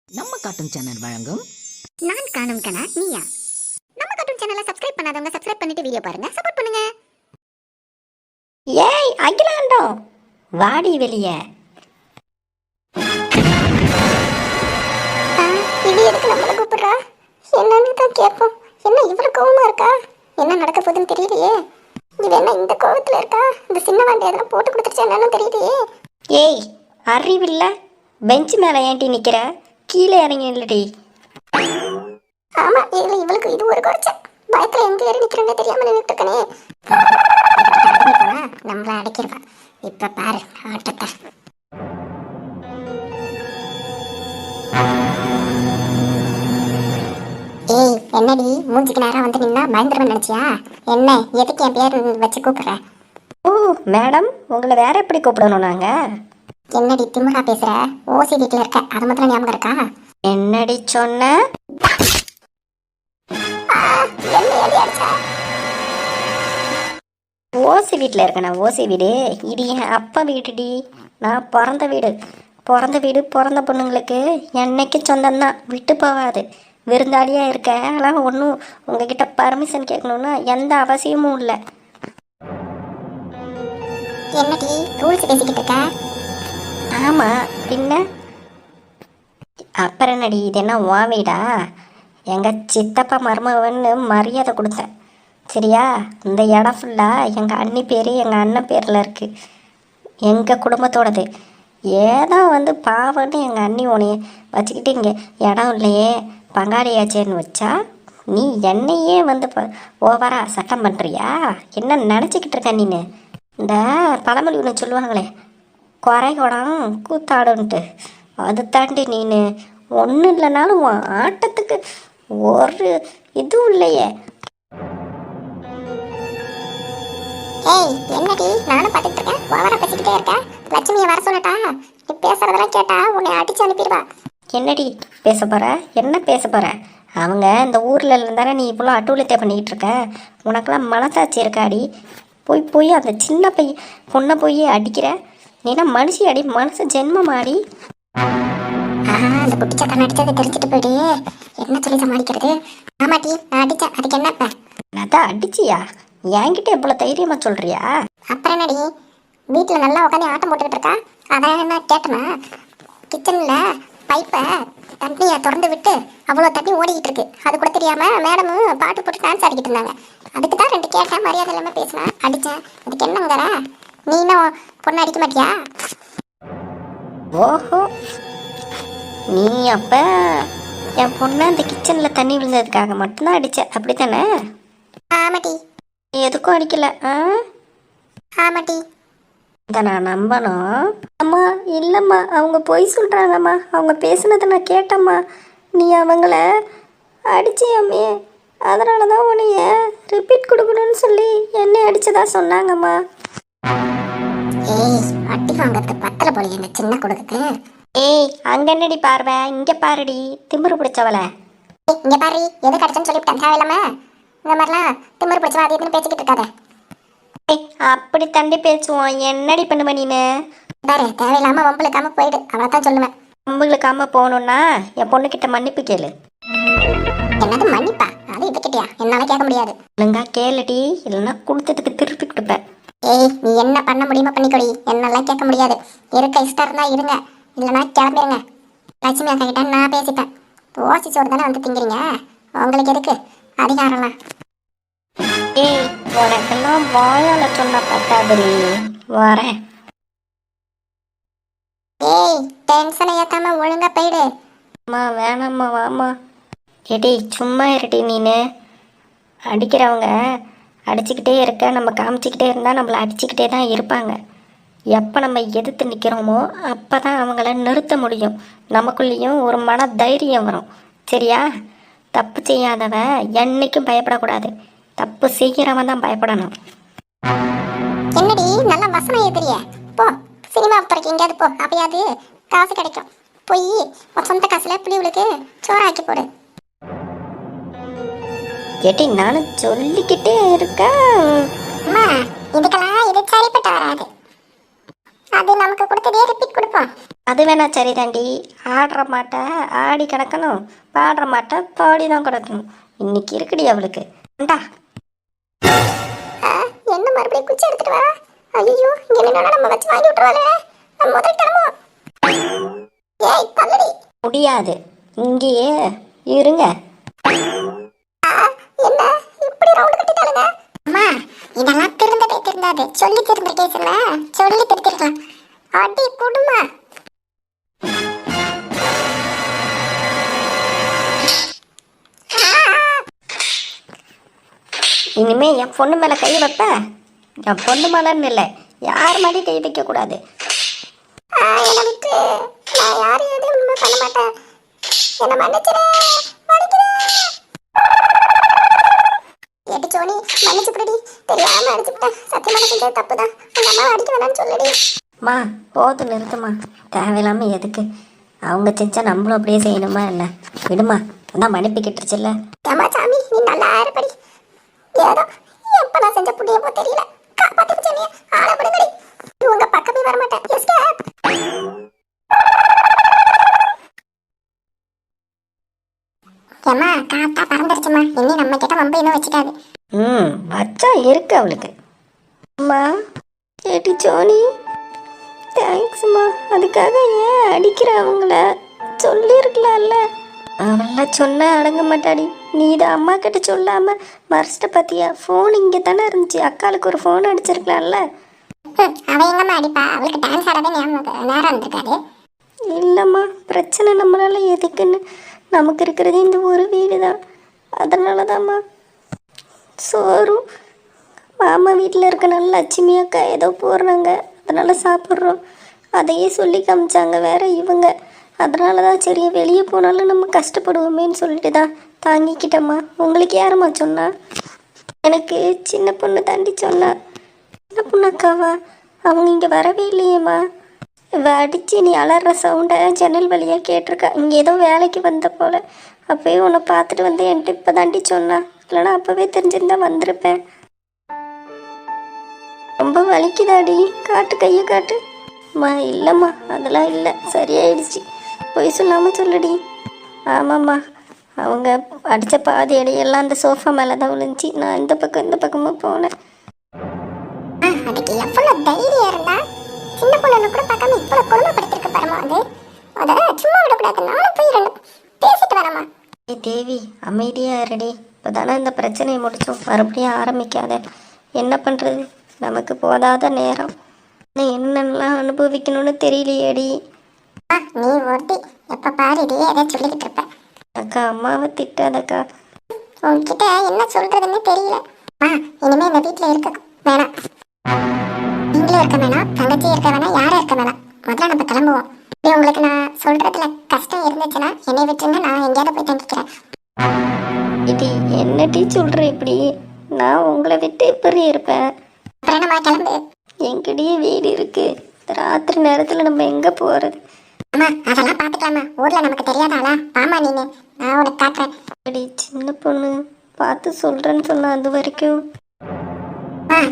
நம்ம cartoon channel வழங்கும் நான் காணும் கனா நீயா. நம்ம கார்ட்டூன் சேனலை சப்ஸ்கிரைப் பண்ணாதவங்க சப்ஸ்கிரைப் பண்ணிட்டு வீடியோ பாருங்க, சப்போர்ட் பண்ணுங்க. ஏய் அகிலாண்டம், வாடி வெளிய. இது எதுக்கு நம்மள கூப்பிடுறா? என்னன்னு தான் கேட்போம். என்ன இவ்வளவு கோவமா இருக்கா? என்ன நடக்க போகுதுன்னு தெரியலையே. இது என்ன இந்த கோவத்துல இருக்கா? இந்த சின்ன வாண்டி எதனா போட்டு கொடுத்துருச்சா என்னன்னு தெரியலையே. ஏய் அறிவில்ல, பெஞ்ச் மேலே ஏன்டி நிற்கிற? கீழே இறங்கி இல்லடி. ஆமா, இதுல இவளுக்கு இது ஒரு குறைச்ச. பயத்துல எங்க ஏறி நிக்கிறேன்னு தெரியாம நின்றுட்டு இருக்கனே. நம்மள அடைக்கிறவா. இப்ப பாரு ஆட்டத்தை. ஏய் என்னடி மூஞ்சிக்கு நேரம் வந்து நின்னா பயந்துருவேன் நினைச்சியா? என்ன எதுக்கு என் பேர் வச்சு கூப்பிடுற? ஓ மேடம், உங்களை வேற எப்படி கூப்பிடணும் நாங்கள்? என்னடி திமுறா பேசுற? ஓசி வீட்டுல இருக்க, அது மாத்திரம் ஞாபகம் இருக்கா? என்னடி சொன்ன? ஓசி வீட்டில் இருக்கேண்ணா. ஓசி வீடு இது என் அப்பா வீடுடி. நான் பிறந்த வீடு. பிறந்த பொண்ணுங்களுக்கு என்னைக்கும் சொந்தம்தான், விட்டு போகாது. விருந்தாளியாக இருக்க, அதெல்லாம் ஒன்றும் உங்ககிட்ட பர்மிஷன் கேட்கணுன்னா எந்த அவசியமும் இல்லை. என்னடி ரூல்ஸ் பேசிக்கிட்டு இருக்க? ஆமாம் பின்ன. அப்புறம் என்னடி, இது என்ன உன் வீடா? எங்கள் சித்தப்பா மருமகன்னு மரியாதை கொடுத்தேன் சரியா? இந்த இடம் ஃபுல்லாக எங்கள் அண்ணி பேர் எங்கள் அண்ணன் பேரில் இருக்குது, எங்கள் குடும்பத்தோடது. ஏதோ வந்து பாவன்னு எங்கள் அண்ணி உனைய வச்சுக்கிட்டு இங்கே இடம் இல்லையே பங்காளியாச்சேன்னு வச்சா நீ என்னையே வந்து ஓவராக சட்டம் பண்ணுறியா? என்ன நினச்சிக்கிட்டு இருக்க நீனு? இந்த பழமொழி ஒன்று சொல்லுவாங்களே, குறை குடம் கூத்தாடுன்ட்டு, அது தாண்டி நீனு ஒன்றும் இல்லைனாலும் உன் ஆட்டத்துக்கு ஒரு இதுவும் இல்லையே. ஏய் என்னடி நானும் பார்த்துட்டு இருக்கேன், ஓவரா பேசிக்கிட்டே இருக்க. லட்சுமியை வர சொல்லட்டா? நீ பேசுறதெல்லாம் கேட்டா உன்னை அடிச்சு அனுப்பிடுவா. என்னடி பேச போகிற? என்ன பேச போகிற? அவங்க இந்த ஊரில் இருந்தானே நீ இவ்வளோ அட்டூழியத்தை பண்ணிக்கிட்டு இருக்க. உனக்கெல்லாம் மனசாட்சி இருக்காடி? போய் அந்த சின்ன பொண்ணை போய் அடிக்கிற. நீனா மனுஷி அடி, மனசு ஜென்மம் ஆடி. அந்த குட்டிச்சத்தன் அடிச்சதை தெரிஞ்சுட்டு போயிடு. என்ன சொல்லி சமாளிக்கிறது? ஆமாட்டி நான் அடிச்சேன், அதுக்கு என்னப்ப? அதான் அடிச்சியா? என்கிட்ட எவ்வளோ தைரியமாக சொல்கிறியா? அப்புறம் என்னடி, வீட்டில் நல்லா உட்காந்து ஆட்டம் போட்டுக்கிட்டு இருக்கா, அதான் என்ன கேட்டனா? கிச்சனில் பைப்பை தண்ணியை திறந்து விட்டு அவ்வளோ தண்ணி ஓடிக்கிட்டு இருக்கு, அது கூட தெரியாம மேடமும் பாட்டு போட்டு டான்ஸ் ஆடிக்கிட்டு இருந்தாங்க. அதுக்கு தான் ரெண்டு கேட்டேன், மரியாதை இல்லாமல் பேசினேன், அடித்தேன். அதுக்கு என்னங்கிற? நீ இன்னும் பொண்ணு அடிக்க மாட்டியா? ஓஹோ, நீ அப்போ என் பொண்ணை அந்த கிச்சனில் தண்ணி விழுந்ததுக்காக மட்டும்தான் அடித்த, அப்படி தானே? ஆமாட்டி. எதுக்கும் அடிக்கல. ஆமாட்டி. இதை நான் நம்பணும்? அம்மா இல்லைம்மா, அவங்க பொய் சொல்கிறாங்கம்மா. அவங்க பேசுனதை நான் கேட்டம்மா. நீ அவங்கள அடிச்சியாமே, அதனால தான் உன்னைய ரிப்பீட் கொடுக்கணும்னு சொல்லி என்னை அடிச்சதா சொன்னாங்கம்மா. ஏய் அடி வாங்கிறது பத்தல போல இந்த சின்ன கொடுக்குது. ஏய் அங்கே என்னடி பார்வை, இங்கே பாருடி திமிரு பிடிச்சவள. இங்கே பாரு, எது கிடைச்சுன்னு சொல்லிவிட்டேன், தேவையில்லாம இந்த மாதிரிலாம் திமிரு பிடிச்சவா அது இதுன்னு பேசிக்கிட்டு இருக்காத. ஏய் அப்படி தண்டி பேசுவோம், என்னடி பண்ணுவ நீனு? பாரு தேவையில்லாம வம்பளுக்காம போயிடு, அவ்வளோதான் சொல்லுவேன். வம்புகளுக்காம போகணுன்னா என் பொண்ணுக்கிட்ட மன்னிப்பு கேளு. என்னது மன்னிப்பா? அது இதுக்கிட்டியா? என்னால கேட்க முடியாது. ஒழுங்கா கேளுடி, இல்லைன்னா கொடுத்ததுக்கு திருப்பி கொடுப்பேன். ஏய் நீ என்ன பண்ண முடியுமா பண்ணிக்கொடி, என்னெல்லாம் கேட்க முடியாது. இருக்க இஷ்டம் இருந்தா இருங்க, இல்லைன்னா கிளம்பிடுங்க. லட்சுமி அக்கா கிட்ட நான் பேசிப்பேன். ஓசி சோறு தானே வந்து திங்கிறீங்க, உங்களுக்கு எதுக்கு அதிகாரம்லாம்? ஏய் உனக்கெல்லாம் வாயால சொன்னா பத்தாதுடி, வரேன். ஏய் டென்ஷனை ஏத்தாம ஒழுங்கா போயிடு. அம்மா வேணாம்மா, வாம்மா. எடி சும்மா இருடி நீனு. அடிக்கிறவங்க அடிச்சுக்கிட்டே இருக்க, நம்ம காமிச்சிக்கிட்டே இருந்தால் நம்மளை அடிச்சுக்கிட்டே தான் இருப்பாங்க. எப்போ நம்ம எதிர்த்து நிற்கிறோமோ அப்போ தான் அவங்கள நிறுத்த முடியும். நமக்குள்ளேயும் ஒரு மன தைரியம் வரும் சரியா? தப்பு செய்யாதவன் என்னைக்கும் பயப்படக்கூடாது, தப்பு செய்கிறவன் தான் பயப்படணும். என்னடி நல்லா வசனம் எழுதுறிய? போ சினிமா துறைக்கு எங்கேயாவது போ, அப்பயாவது காசு கிடைக்கும். போய் உன் சொந்த காசுல புளிவுளுக்கு சோறாக்கி போடு. எடி நானும் சொல்லிக்கிட்டே இருக்கேன். அம்மா இதுக்கெல்லாம் இது சரிப்பட்டு வராது, அது நமக்கு கொடுத்ததே ரிப்பீட் கொடுப்போம். அது வேணா சரிதாண்டி, ஆடுற மாட்டை ஆடி கிடக்கணும், பாடுற மாட்டை பாடி தான் கிடக்கணும். இன்னைக்கு இருக்குடி அவளுக்கு. ஏண்டா என்ன மறுபடியும் குச்சி எடுத்துட்டு வா. ஐயோ இங்க நின்னா நம்ம வச்சு வாங்கி விட்டுருவாளே. நம்ம முதல்ல கிளம்புவோம். ஏய் தள்ளடி. முடியாது, இங்கேயே இருங்க. என்ன இப்படி ரவுண்ட் கட்டிட்டாலுங்க? அம்மா இதெல்லாம் திருந்தாது. சொல்லி திருந்துட்டே சொன்ன, சொல்லி திருத்திருக்கலாம். அடி குடுமா. இனிமே என் பொண்ணு மேலே கை வைப்ப, என் பொண்ணு மேலன்னு இல்லை, யார் மேலேயும் கை வைக்கக்கூடாது. என்னை விட்டு நான் யாரும் எதுவும் பண்ண மாட்டேன். என்ன மன்னிச்சிரு. எடி சோனி மன்னிச்சுப்பிடி. தெரியாம அடிச்சுட்டேன். சத்தியமா செஞ்சது தப்புதான். உங்க அம்மா அடிக்க வேணாம்னு சொல்லடி. மா போது நிறுத்துமா, தேவையில்லாமல் எதுக்கு? அவங்க செஞ்சா நம்மளும் அப்படியே செய்யணுமா என்ன? விடுமா, அதான் மன்னிப்பு கிட்டுருச்சுல்ல. ஏமா சாமி நீ நல்லா இருப்படி. ஏதோ எப்ப நான் செஞ்ச புண்ணியமோ தெரியல. காப்பாத்து சொன்னியே ஆளப்படுங்கடி. உங்க பக்கமே வர மாட்டேன். எஸ்கேப். ஏமா காத்தா பறந்துருச்சுமா. இனி நம்ம கிட்ட வம்பு இன்னும் வச்சுக்காது. வச்சா இருக்கு அவளுக்கு. அம்மா கேட்டி சோனி, தேங்க்ஸ்மா. அதுக்காக ஏன் அடிக்கிற அவங்கள? சொல்லியிருக்கலாம்ல. அவெல்லாம் சொன்ன அடங்க மாட்டாடி. நீ இதை அம்மா கிட்ட சொல்லாம மறைச்சிட்ட பார்த்தியா? ஃபோன் இங்கே தானே இருந்துச்சு, அக்காளுக்கு ஒரு ஃபோன் அடிச்சிருக்கலாம்ல. அவ எங்கம்மா அடிப்பா? அவளுக்கு டான்ஸ் ஆடாத நேரம் இருந்திருக்காது. இல்லைம்மா, பிரச்சனை நம்மளால எதுக்குன்னு, நமக்கு இருக்கிறது இந்த ஒரு வீடு தான். அதனால தான்மா. சோறும் மாமா வீட்டில் இருக்க நல்ல லட்சுமி அக்கா ஏதோ போடுறாங்க, அதனால் சாப்பிட்றோம். அதையே சொல்லி காமிச்சாங்க வேற இவங்க. அதனால தான் சரி வெளியே போனாலும் நம்ம கஷ்டப்படுவோமேன்னு சொல்லிட்டு தான் தாங்கிக்கிட்டம்மா. உங்களுக்கு யாரும்மா சொன்னா? எனக்கு சின்ன பொண்ணு தாண்டி சொன்னா. சின்ன பொண்ணு அக்காவா? அவங்க இங்கே வரவே இல்லையேம்மா. இவ அடித்து நீ அலற சவுண்டை ஜன்னல் வழியாக கேட்டிருக்கா. இங்கே ஏதோ வேலைக்கு வந்த போல். அப்போயே உன்னை பார்த்துட்டு வந்து என்கிட்ட இப்போ தாண்டி சொன்னா. இல்லைனா அப்போவே தெரிஞ்சிருந்தா வந்திருப்பேன். ரொம்ப வலிக்குதாடி, காட்டு கையை காட்டு. அம்மா இல்லைம்மா, அதெல்லாம் இல்லை, சரியாயிடுச்சு. போய் சொல்லாமல் சொல்லுடி. ஆமாம்மா, அவங்க அடித்த பாதி அடியெல்லாம் அந்த சோஃபா மேலே தான் விழுந்துச்சு. நான் இந்த பக்கமும் போனேன். அதுக்கு எவ்வளவு தைரியம் இருந்தா சின்ன பொண்ணு கூட பார்க்காம இவ்வளவு கொடுமைப்படுத்திருக்கு பாருமா. அதை சும்மா விடக்கூடாது. நானும் போய் ரெண்டு பேசிட்டு வரமா. தேவி அமைதியாக இருடி. இப்போ தானே இந்த பிரச்சனையை முடிச்சோம், மறுபடியும் ஆரம்பிக்காத. என்ன பண்ணுறது, நமக்கு போதாத நேரம். என்னென்னலாம் அனுபவிக்கணும்னு தெரியலையேடி. நீ ஒருத்தி எப்ப பாரு இதையே எதாவது சொல்லிக்கிட்டு இருப்ப. அக்கா அம்மாவை திட்டாதக்கா. உன்கிட்ட என்ன சொல்றதுன்னு தெரியல. இனிமே இந்த வீட்டுல இருக்க வேணாம். நீங்களும் இருக்க வேணாம், தங்கச்சி இருக்க வேணாம், யாரும் இருக்க வேணாம். முதல்ல நம்ம கிளம்புவோம். உங்களுக்கு நான் சொல்றதுல கஷ்டம் இருந்துச்சுன்னா என்னை விட்டுருங்க, நான் எங்கேயாவது போய் தங்கிக்கிறேன். இது என்னடி சொல்ற இப்படி? நான் உங்களை விட்டு எப்படி இருப்பேன்? அப்புறம் நம்ம கிளம்பு. எங்கடியே வீடு இருக்கு, ராத்திரி நேரத்தில் நம்ம எங்கே போகிறது? அம்மா அதெல்லாம் பார்த்துக்கலாமா? ஊர்ல நமக்கு தெரியாதாளா? ஆமா நீனு நான் உனக்கு காட்டுறேன். அப்படி சின்ன பொண்ணு பார்த்து சொல்கிறேன்னு சொன்ன அது வரைக்கும்.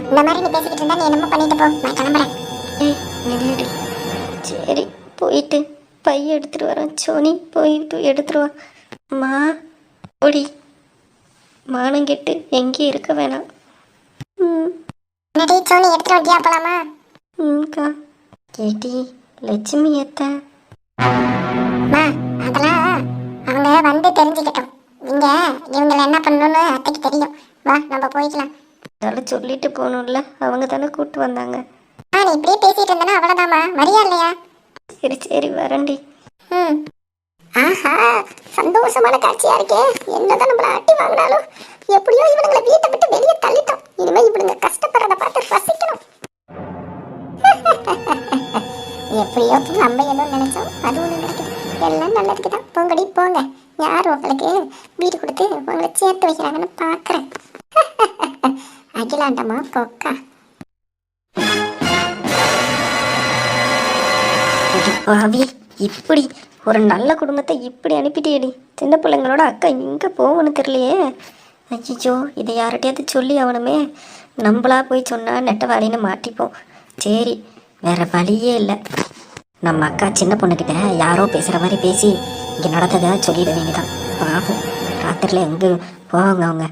இந்த மாதிரி நீ பேசிக்கிட்டு இருந்தா நீ என்னமோ பண்ணிட்டு போ, நான் கிளம்புறேன். ஏய் நில்லுடி. சரி போயிட்டு பைய எடுத்துட்டு வரேன். சோனி போயிட்டு எடுத்துருவா. அம்மா ஓடி, மானம் கெட்டு எங்கேயும் இருக்க வேணாம். என்னடி சோனி எடுத்துட்டு வண்டியா போலாமா? கா கேட்டி லட்சுமி எத்த அதெல்லாம் அவங்க வந்து தெரிஞ்சுக்கிட்டோம். இவங்களை என்ன பண்ணணும்னு அத்தைக்கு தெரியும். வா நம்ம போய்க்கலாம். அதெல்லாம் சொல்லிட்டு போகணும்ல, அவங்க தானே கூப்பிட்டு வந்தாங்க. நீ இப்படியே பேசிட்டு இருந்தனா அவ்வளோதாம்மா, வரியா இல்லையா? சரி வரண்டி. ஆஹா சந்தோஷமான காட்சியா இருக்கே. என்னதான் நம்மள அட்டி வாங்கினாலும் எப்படியோ இவனுங்களை வீட்டை விட்டு வெளியே தள்ளிட்டோம். இனிமே இவனுங்க கஷ்டப்படுறத பார்த்து ரசிக்கணும். எப்படியோ நம்ம ஏதோ நினைச்சோம், அது ஒண்ணு நடக்குது. எல்லாம் நல்லதுக்கு தான். போங்கடி போங்க. யார் உங்களுக்கு வீடு கொடுத்து உங்களை சேர்த்து வைக்கிறாங்கன்னு பாக்குறேன். அகிலாண்டமா பொக்கா. பாவி, இப்படி ஒரு நல்ல குடும்பத்தை இப்படி அனுப்பிட்டேடி. சின்ன பிள்ளைங்களோட அக்கா எங்கே போகணும்னு தெரியலையே. ஐயோ, இதை யார்கிட்டயாவது சொல்லி ஆகணுமே. நம்மளா போய் சொன்னால் நெட்டவாளின்னு மாட்டிப்போம். சரி வேற வழியே இல்லை. நம்ம அக்கா சின்ன பொண்ணுக்கிட்ட யாரோ பேசுகிற மாதிரி பேசி இங்கே நடந்ததை சொல்லிட வேண்டியதான். பாவம் ராத்திரியில் எங்கே போவாங்க அவங்க?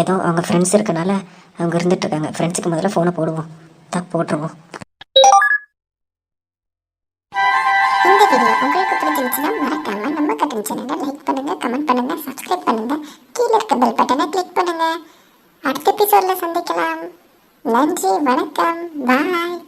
ஏதோ அவங்க ஃப்ரெண்ட்ஸ் இருக்கனால அவங்க இருந்துகிட்ருக்காங்க. ஃப்ரெண்ட்ஸுக்கு முதல்ல ஃபோனை போடுவோம். தான் போட்டுருவோம். இந்த வீடியோ உங்களுக்கு பிடிச்சிருந்துச்சுன்னா மறக்காம நம்ம கட்டண சேனலை லைக் பண்ணுங்க, கமெண்ட் பண்ணுங்க, சப்ஸ்கிரைப் பண்ணுங்க, கீழே இருக்க பெல் பட்டனை கிளிக் பண்ணுங்க. அடுத்த எபிசோட்ல சந்திக்கலாம். நன்றி, வணக்கம், பாய்.